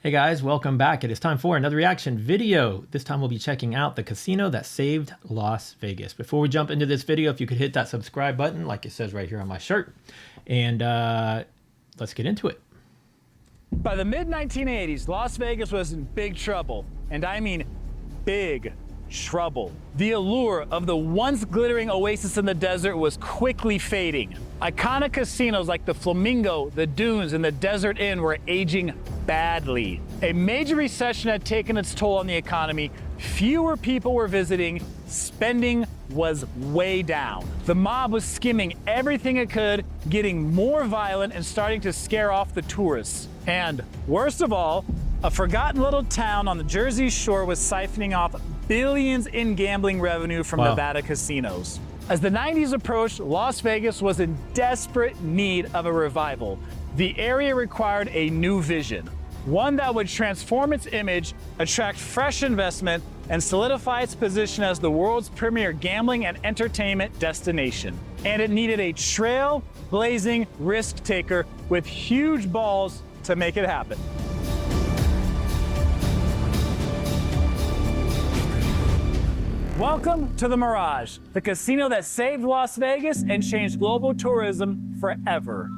Hey guys, welcome back. It is time for another reaction video. This time we'll be checking out the casino that saved Las Vegas. Before we jump into this video, if you could hit that subscribe button like it says right here on my shirt. And let's get into it. By the mid-1980s, Las Vegas was in big trouble. And I mean big trouble. The allure of the once glittering oasis in the desert was quickly fading. Iconic casinos like the Flamingo, the Dunes, and the Desert Inn were aging badly. A major recession had taken its toll on the economy. Fewer people were visiting. Spending was way down. The mob was skimming everything it could, getting more violent and starting to scare off the tourists. And worst of all, a forgotten little town on the Jersey Shore was siphoning off billions in gambling revenue from Nevada casinos. As the 90s approached, Las Vegas was in desperate need of a revival. The area required a new vision, one that would transform its image, attract fresh investment, and solidify its position as the world's premier gambling and entertainment destination. And it needed a trail-blazing risk taker with huge balls to make it happen. Welcome to the Mirage, the casino that saved Las Vegas and changed global tourism forever.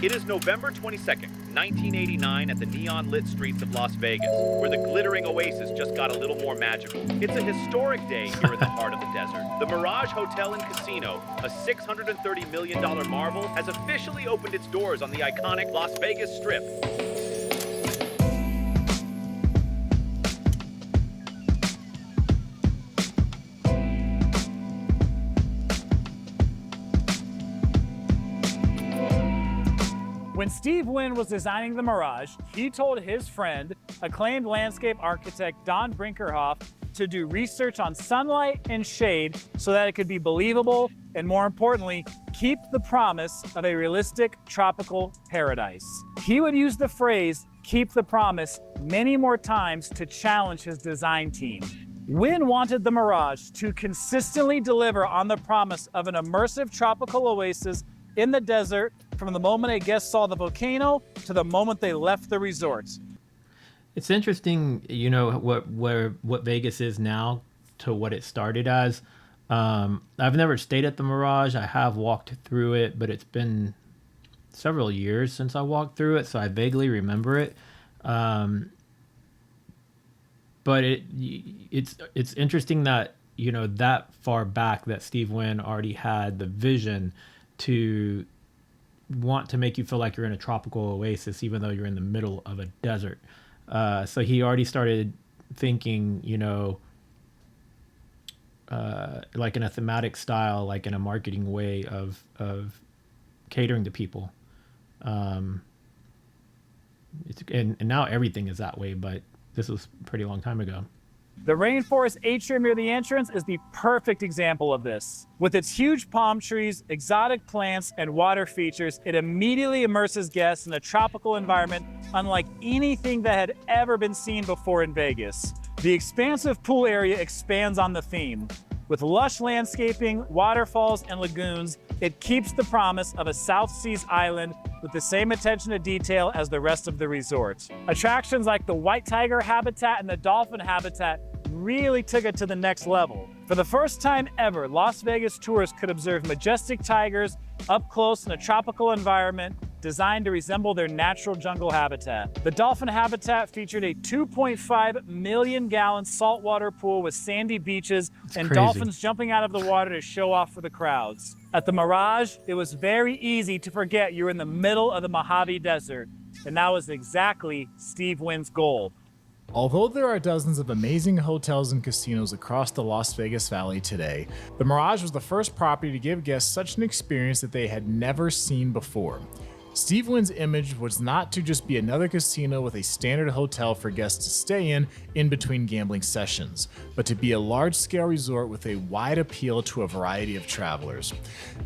It is November 22nd, 1989 at the neon-lit streets of Las Vegas, where the glittering oasis just got a little more magical. It's a historic day here in the heart of the desert. The Mirage Hotel and Casino, a $630 million marvel, has officially opened its doors on the iconic Las Vegas Strip. When Steve Wynn was designing the Mirage, he told his friend, acclaimed landscape architect Don Brinkerhoff, to do research on sunlight and shade so that it could be believable and, more importantly, keep the promise of a realistic tropical paradise. He would use the phrase, "keep the promise," many more times to challenge his design team. Wynn wanted the Mirage to consistently deliver on the promise of an immersive tropical oasis in the desert from the moment a guest saw the volcano to the moment they left the resort. It's interesting, you know, what Vegas is now to what it started as. I've never stayed at the Mirage. I have walked through it, but it's been several years since I walked through it, so I vaguely remember it. But it's interesting that, you know, that far back that Steve Wynn already had the vision to want to make you feel like you're in a tropical oasis, even though you're in the middle of a desert. So he already started thinking, you know, like in a thematic style, like in a marketing way of catering to people. And now everything is that way, but this was a pretty long time ago. The rainforest atrium near the entrance is the perfect example of this. With its huge palm trees, exotic plants, and water features, it immediately immerses guests in a tropical environment unlike anything that had ever been seen before in Vegas. The expansive pool area expands on the theme. With lush landscaping, waterfalls, and lagoons, it keeps the promise of a South Seas island with the same attention to detail as the rest of the resort. Attractions like the white tiger habitat and the dolphin habitat really took it to the next level. For the first time ever, Las Vegas tourists could observe majestic tigers up close in a tropical environment designed to resemble their natural jungle habitat. The dolphin habitat featured a 2.5 million gallon saltwater pool with sandy beaches and dolphins jumping out of the water to show off for the crowds. At the Mirage, it was very easy to forget you were in the middle of the Mojave Desert, and that was exactly Steve Wynn's goal. Although there are dozens of amazing hotels and casinos across the Las Vegas Valley today, the Mirage was the first property to give guests such an experience that they had never seen before. Steve Wynn's image was not to just be another casino with a standard hotel for guests to stay in between gambling sessions, but to be a large-scale resort with a wide appeal to a variety of travelers.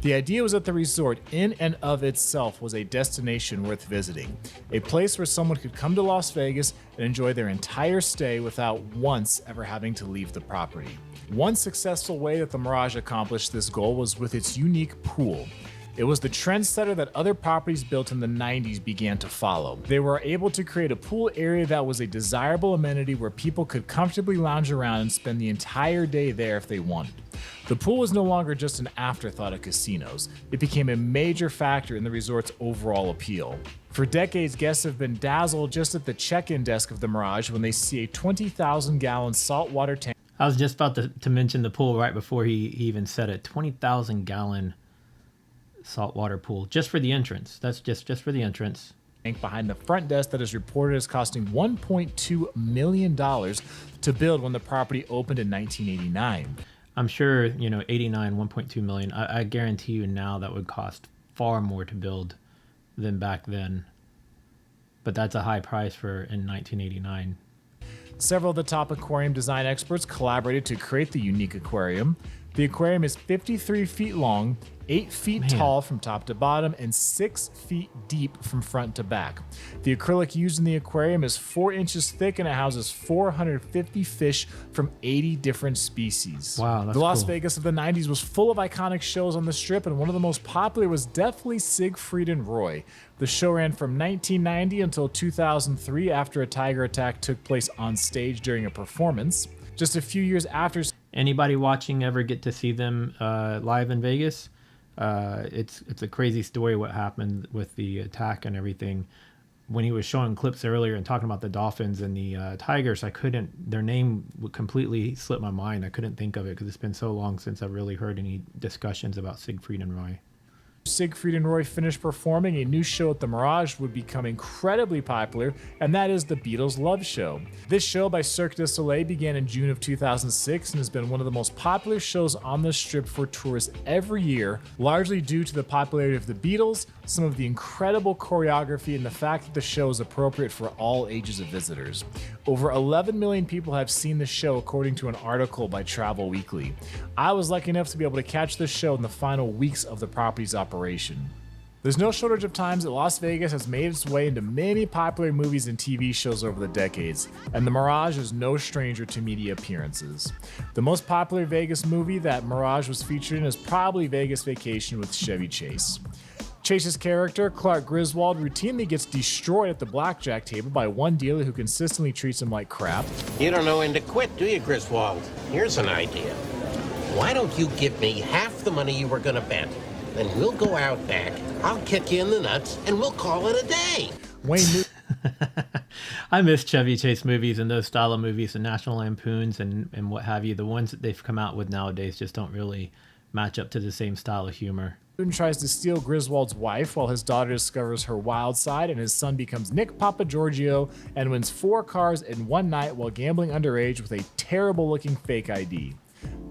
The idea was that the resort in and of itself was a destination worth visiting, a place where someone could come to Las Vegas and enjoy their entire stay without once ever having to leave the property. One successful way that the Mirage accomplished this goal was with its unique pool. It was the trendsetter that other properties built in the 90s began to follow. They were able to create a pool area that was a desirable amenity where people could comfortably lounge around and spend the entire day there if they wanted. The pool was no longer just an afterthought at casinos. It became a major factor in the resort's overall appeal. For decades, guests have been dazzled just at the check-in desk of the Mirage when they see a 20,000-gallon saltwater tank. I was just about to mention the pool right before he even said it. 20,000-gallon saltwater pool just for the entrance. That's just for the entrance. Behind the front desk that is reported as costing $1.2 million to build when the property opened in 1989. I'm sure, 89, 1.2 million. I guarantee you now that would cost far more to build than back then. But that's a high price for in 1989. Several of the top aquarium design experts collaborated to create the unique aquarium. The aquarium is 53 feet long, 8 feet tall from top to bottom, and 6 feet deep from front to back. The acrylic used in the aquarium is 4 inches thick, and it houses 450 fish from 80 different species. Wow, that's The Las cool. Vegas of the 90s was full of iconic shows on the Strip, and one of the most popular was definitely Siegfried and Roy. The show ran from 1990 until 2003 after a tiger attack took place on stage during a performance. Just a few years after... Anybody watching ever get to see them live in Vegas? It's a crazy story what happened with the attack and everything. When he was showing clips earlier and talking about the Dolphins and the Tigers, their name would completely slip my mind. I couldn't think of it because it's been so long since I've really heard any discussions about Siegfried and Roy. Siegfried and Roy finished performing, a new show at the Mirage would become incredibly popular, and that is the Beatles' Love Show. This show by Cirque du Soleil began in June of 2006 and has been one of the most popular shows on the Strip for tourists every year, largely due to the popularity of the Beatles, some of the incredible choreography, and the fact that the show is appropriate for all ages of visitors. Over 11 million people have seen the show, according to an article by Travel Weekly. I was lucky enough to be able to catch this show in the final weeks of the property's operation. There's no shortage of times that Las Vegas has made its way into many popular movies and TV shows over the decades, and the Mirage is no stranger to media appearances. The most popular Vegas movie that Mirage was featured in is probably Vegas Vacation with Chevy Chase. Chase's character, Clark Griswold, routinely gets destroyed at the blackjack table by one dealer who consistently treats him like crap. You don't know when to quit, do you, Griswold? Here's an idea. Why don't you give me half the money you were going to bet? Then we'll go out back, I'll kick you in the nuts, and we'll call it a day. Wayne Newton I miss Chevy Chase movies and those style of movies, the National Lampoons and what have you. The ones that they've come out with nowadays just don't really match up to the same style of humor. tries to steal Griswold's wife while his daughter discovers her wild side, and his son becomes Nick Papagiorgio and wins 4 cars in one night while gambling underage with a terrible-looking fake ID.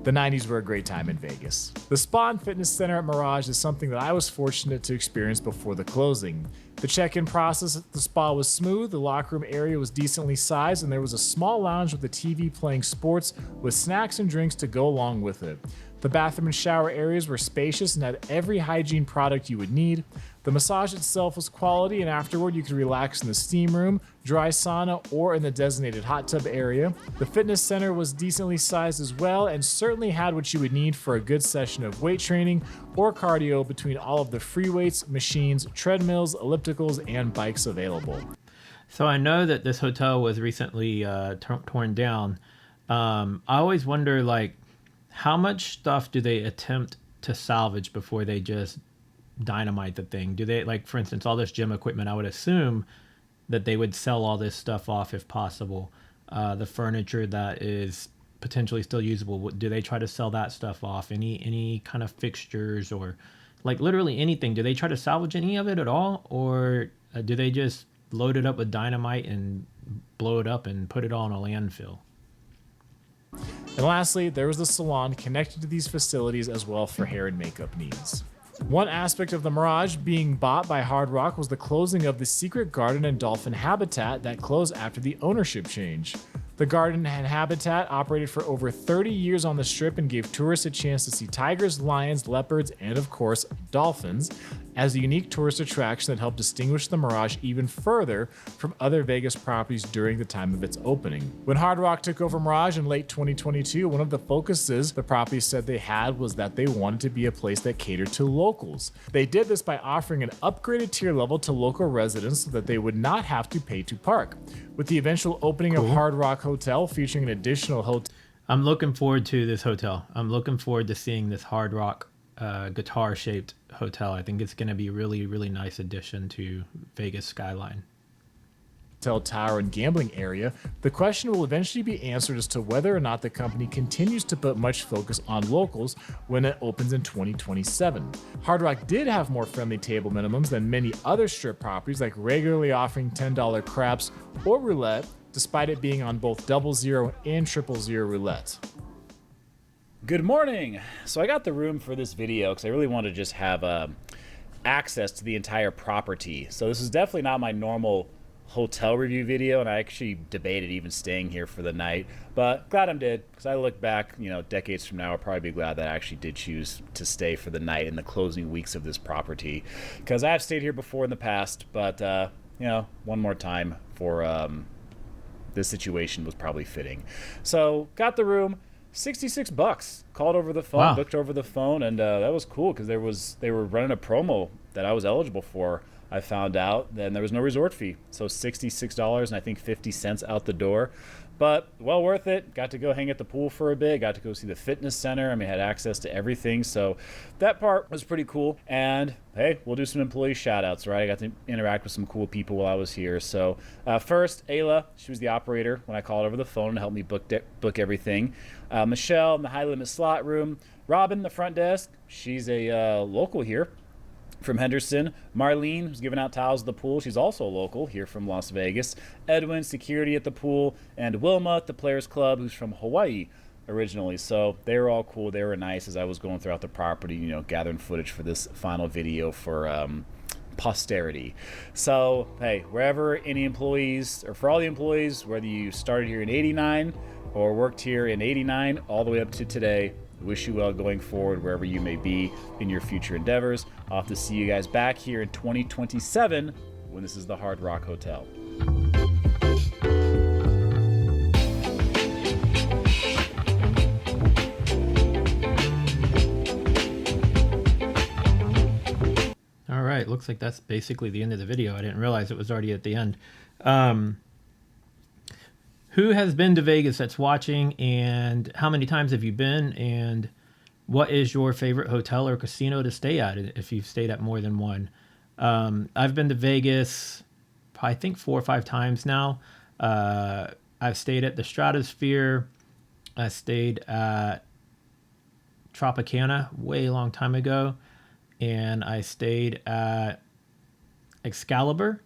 The 90s were a great time in Vegas. The Spa and Fitness Center at Mirage is something that I was fortunate to experience before the closing. The check-in process at the spa was smooth, the locker room area was decently sized, and there was a small lounge with a TV playing sports with snacks and drinks to go along with it. The bathroom and shower areas were spacious and had every hygiene product you would need. The massage itself was quality, and afterward you could relax in the steam room, dry sauna, or in the designated hot tub area. The fitness center was decently sized as well and certainly had what you would need for a good session of weight training or cardio between all of the free weights, machines, treadmills, ellipticals, and bikes available. So I know that this hotel was recently torn down. I always wonder, like, how much stuff do they attempt to salvage before they just dynamite the thing? Do they, like, for instance, all this gym equipment, I would assume that they would sell all this stuff off if possible. The furniture that is potentially still usable, do they try to sell that stuff off? Any kind of fixtures or, like, literally anything? Do they try to salvage any of it at all? Or do they just load it up with dynamite and blow it up and put it all in a landfill? And lastly, there was the salon connected to these facilities as well for hair and makeup needs. One aspect of the Mirage being bought by Hard Rock was the closing of the Secret Garden and Dolphin Habitat that closed after the ownership change. The garden and habitat operated for over 30 years on the Strip and gave tourists a chance to see tigers, lions, leopards, and of course, dolphins. as a unique tourist attraction that helped distinguish the Mirage even further from other Vegas properties during the time of its opening. When Hard Rock took over Mirage in late 2022, one of the focuses the property said they had was that they wanted to be a place that catered to locals. They did this by offering an upgraded tier level to local residents so that they would not have to pay to park. With the eventual opening of Hard Rock Hotel featuring an additional hotel. I'm looking forward to this hotel. I'm looking forward to seeing this Hard Rock guitar-shaped hotel. I think it's going to be a really, really nice addition to Vegas skyline. Hotel tower and gambling area, the question will eventually be answered as to whether or not the company continues to put much focus on locals when it opens in 2027. Hard Rock did have more friendly table minimums than many other strip properties, like regularly offering $10 craps or roulette, despite it being on both 00 and 000 roulette. Good morning. So I got the room for this video because I really want to just have access to the entire property. So this is definitely not my normal hotel review video, and I actually debated even staying here for the night, but glad I did, because I look back, decades from now, I'll probably be glad that I actually did choose to stay for the night in the closing weeks of this property, because I have stayed here before in the past, but one more time for this situation was probably fitting. So got the room. $66. Called over the phone, Wow. booked over the phone, and that was cool because they were running a promo that I was eligible for. I found out, then there was no resort fee, so $66 and I think 50 cents out the door, but well worth it. Got to go hang at the pool for a bit, got to go see the fitness center. I mean, had access to everything, so that part was pretty cool. And hey, we'll do some employee shout outs, right? I got to interact with some cool people while I was here. So first, Ayla, she was the operator when I called over the phone and helped me book everything. Michelle in the high limit slot room. Robin, the front desk, she's a local here from Henderson. Marlene, who's giving out towels at the pool, she's also local here from Las Vegas. Edwin, security at the pool, and Wilma at the Players Club, who's from Hawaii originally. So they were all cool. They were nice as I was going throughout the property, gathering footage for this final video for posterity. So hey, wherever any employees, or for all the employees, whether you started here in '89 or worked here in '89 all the way up to today, wish you well going forward wherever you may be in your future endeavors. I'll have to see you guys back here in 2027 when this is the Hard Rock Hotel. All right, looks like that's basically the end of the video. I didn't realize it was already at the end. Who has been to Vegas that's watching, and how many times have you been, and what is your favorite hotel or casino to stay at if you've stayed at more than one? I've been to Vegas, I think 4 or 5 times now. I've stayed at the Stratosphere. I stayed at Tropicana way long time ago, and I stayed at Excalibur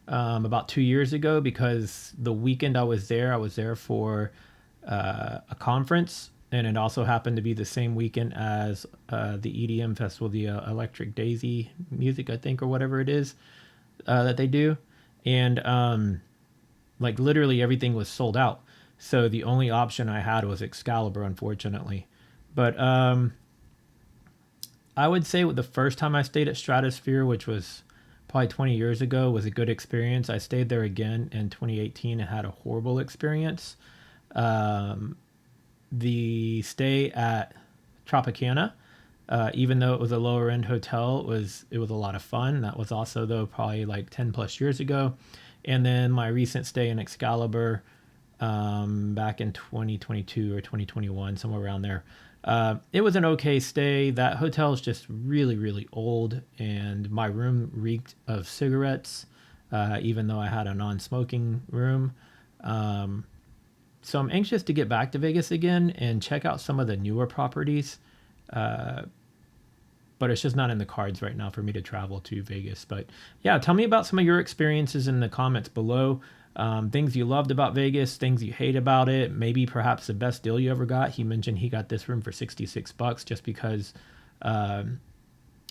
about 2 years ago, because the weekend I was there for a conference, and it also happened to be the same weekend as the EDM festival, the Electric Daisy music, I think, or whatever it is that they do. And like literally everything was sold out. So the only option I had was Excalibur, unfortunately. But I would say the first time I stayed at Stratosphere, which was probably 20 years ago, was a good experience. I stayed there again in 2018 and had a horrible experience. The stay at Tropicana, even though it was a lower end hotel, it was a lot of fun. That was also, though, probably like 10 plus years ago. And then my recent stay in Excalibur back in 2022 or 2021, somewhere around there. It was an okay stay. That hotel is just really, really old, and my room reeked of cigarettes, even though I had a non-smoking room. So I'm anxious to get back to Vegas again and check out some of the newer properties. But it's just not in the cards right now for me to travel to Vegas. But yeah, tell me about some of your experiences in the comments below. Things you loved about Vegas, things you hate about it, maybe perhaps the best deal you ever got. He mentioned he got this room for $66 just because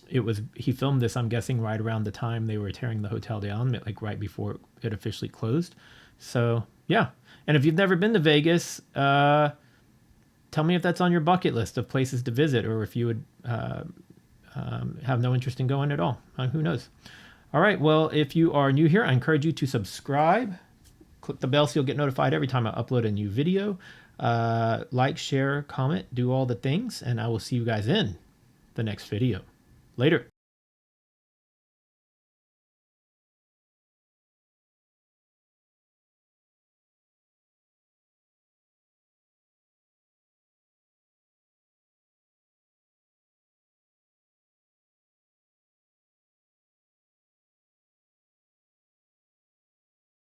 he filmed this, I'm guessing, right around the time they were tearing the hotel down, like right before it officially closed. So yeah. And if you've never been to Vegas, tell me if that's on your bucket list of places to visit, or if you would have no interest in going at all. Who knows? All right. Well, if you are new here, I encourage you to subscribe. Click the bell so you'll get notified every time I upload a new video. Like, share, comment, do all the things, and I will see you guys in the next video. Later.